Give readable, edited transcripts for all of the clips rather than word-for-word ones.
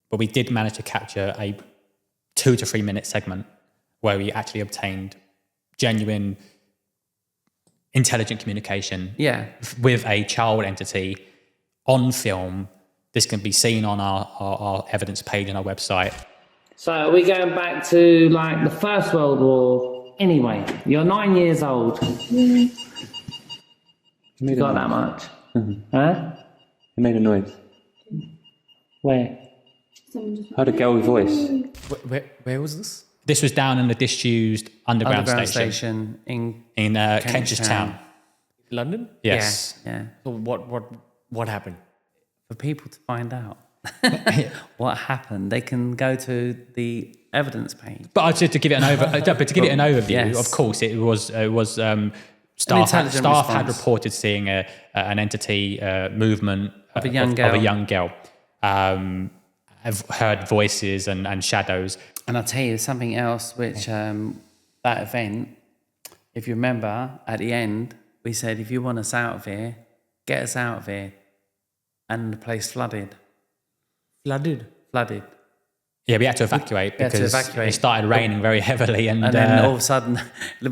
but we did manage to capture a 2 to 3 minute segment where we actually obtained genuine intelligent communication with a child entity on film. This can be seen on our evidence page on our website. So are we going back to like the First World War? Anyway, you're 9 years old. You got that much? Huh? It made a noise. Where? Heard a girl voice. Where was this? This was down in the disused underground station in Kentish Town. London? Yes. Yeah. So what happened? For people to find out what happened, they can go to the evidence page. But to give it an overview, Yes. of course, it was staff had reported seeing an entity movement of a young girl. I've heard voices and shadows. And I'll tell you something else, which that event, if you remember, at the end, we said, if you want us out of here, get us out of here. And the place flooded. Flooded? Flooded. Yeah, we had to evacuate because it started raining very heavily. And then all of a sudden, the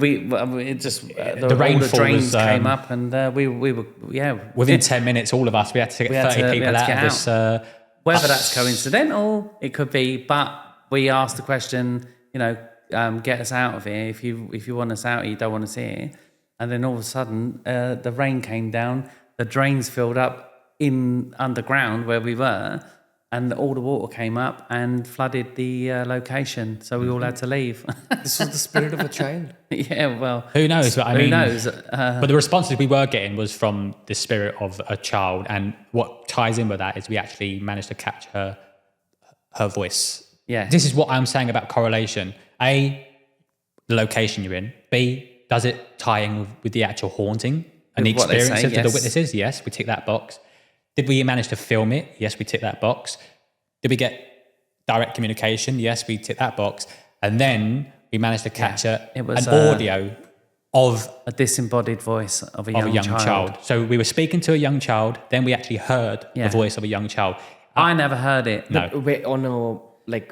drains came up and we were, within 10 minutes, all of us, we had to get 30 people out of this. Whether that's coincidental, it could be, but we asked the question, get us out of here. If you want us out, you don't want us here. And then all of a sudden, the rain came down, the drains filled up in underground where we were, and all the water came up and flooded the location. So we all had to leave. This was the spirit of a child. Yeah, well, who knows? But who knows? But the responses we were getting was from the spirit of a child, and what ties in with that is we actually managed to capture her voice. Yeah, this is what I'm saying about correlation. A, the location you're in. B, does it tie in with the actual haunting and the experiences of the witnesses? Yes, we tick that box. Did we manage to film it? Yes, we tick that box. Did we get direct communication? Yes, we tick that box. And then we managed to capture an audio of a disembodied voice of a young child. So we were speaking to a young child, then we actually heard the voice of a young child. I never heard it. No. Wait, on a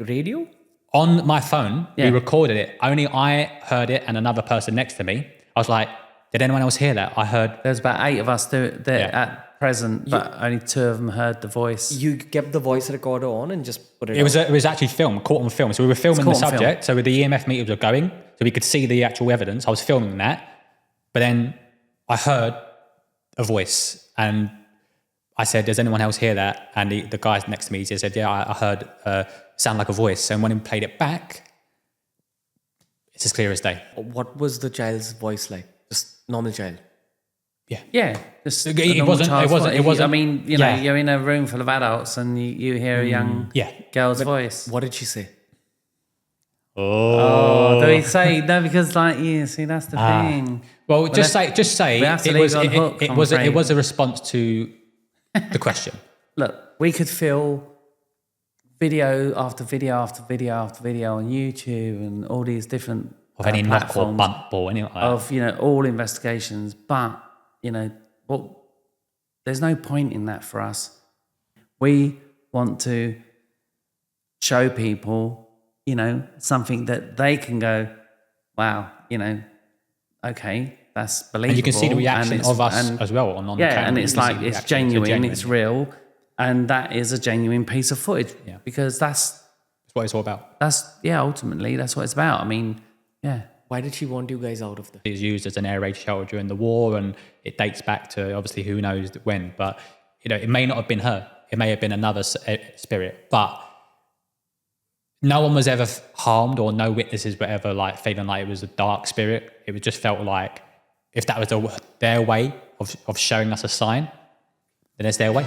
radio? On my phone, we recorded it. Only I heard it and another person next to me. I was like, did anyone else hear that? I heard... There's about 8 of us there at present, but only 2 of them heard the voice. You kept the voice recorder on and just put it on? It was actually filmed, caught on film. So we were filming the subject. So the EMF meters were going, so we could see the actual evidence. I was filming that. But then I heard a voice and I said, does anyone else hear that? And the guy next to me said, yeah, I heard sound like a voice. And when he played it back, it's as clear as day. What was the child's voice like? Just normal child? Yeah. It wasn't. I mean, you're in a room full of adults and you hear a young girl's voice. What did she say? Oh, do we say no? Because see, that's the thing. Well, just say it was a response to the question. Look, we could fill video after video after video after video on YouTube and all these different of any knock or bump or anything like that. Of all investigations, but there's no point in that for us. We want to show people, something that they can go, wow, okay, that's believable. And you can see the reaction of us as well on the camera. And it's like, it's genuine, it's real, and that is a genuine piece of footage because that's what it's all about. Ultimately, that's what it's about. I mean, Why did she want you guys out of there? It was used as an air raid shelter during the war, and it dates back to obviously who knows when. But it may not have been her. It may have been another spirit. But no one was ever harmed, or no witnesses were ever feeling like it was a dark spirit. It just felt like if that was their way of showing us a sign, then it's their way.